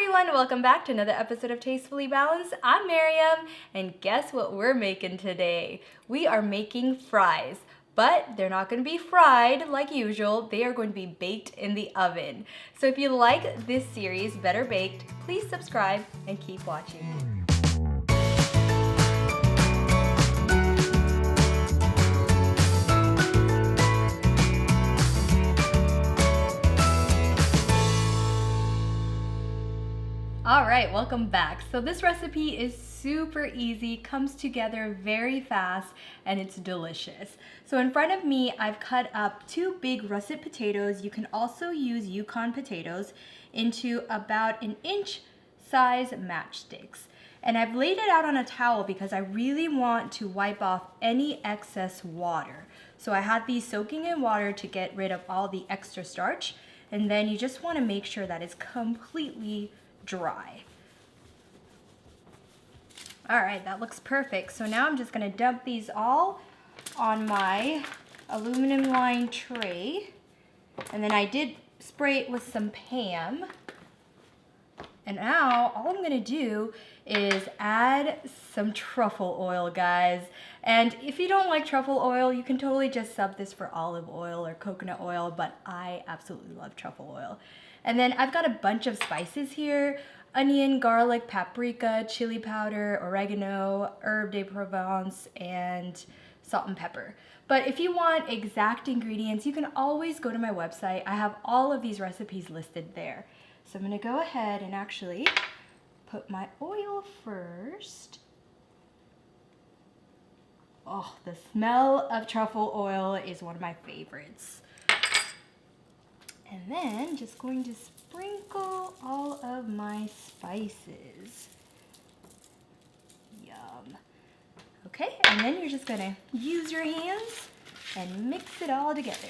everyone, welcome back to another episode of Tastefully Balanced. I'm Miriam, and guess what we're making today? We are making fries, but they're not going to be fried like usual. They are going to be baked in the oven. So if you like this series, Better Baked, please subscribe and keep watching. All right, welcome back. So this recipe is super easy, comes together very fast, and it's delicious. So in front of me, I've cut up 2 big russet potatoes. You can also use Yukon potatoes into about 1-inch size matchsticks. And I've laid it out on a towel because I really want to wipe off any excess water. So I had these soaking in water to get rid of all the extra starch. And then you just want to make sure that it's completely dry. All right, that looks perfect. So now I'm just gonna dump these all on my aluminum lined tray. And then I did spray it with some Pam. And now all I'm gonna do is add some truffle oil, guys. And if you don't like truffle oil, you can totally just sub this for olive oil or coconut oil, but I absolutely love truffle oil. And then I've got a bunch of spices here: onion, garlic, paprika, chili powder, oregano, herb de Provence, and salt and pepper. But if you want exact ingredients, you can always go to my website. I have all of these recipes listed there. So I'm gonna go ahead and actually put my oil first. Oh, the smell of truffle oil is one of my favorites. And then just going to sprinkle all of my spices. Yum. Okay, and then you're just gonna use your hands and mix it all together.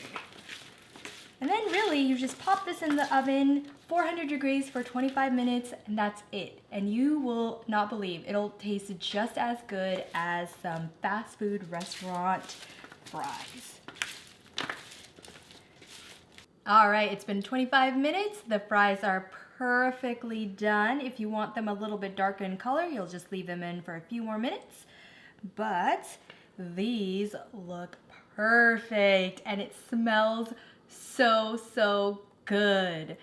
And then really you just pop this in the oven, 400 degrees for 25 minutes, and that's it. And you will not believe, it'll taste just as good as some fast food restaurant fries. All right, it's been 25 minutes. The fries are perfectly done. If you want them a little bit darker in color, you'll just leave them in for a few more minutes. But these look perfect, and it smells so good.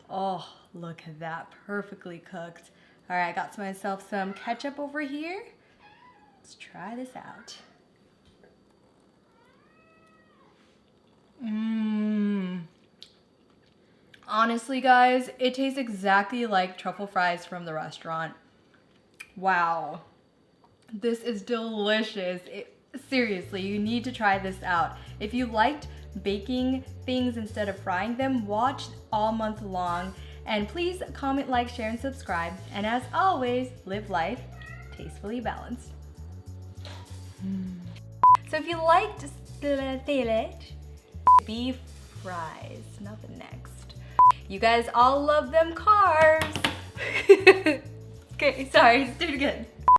Oh, look at that, perfectly cooked. All right, I got myself some ketchup over here. Let's try this out. Honestly, guys, it tastes exactly like truffle fries from the restaurant. Wow. This is delicious. Seriously, you need to try this out. If you liked baking things instead of frying them, watch all month long. And please comment, like, share, and subscribe. And as always, live life tastefully balanced. So if you liked beef fries, not the next. You guys all love them carbs. Okay, sorry, let's do it again.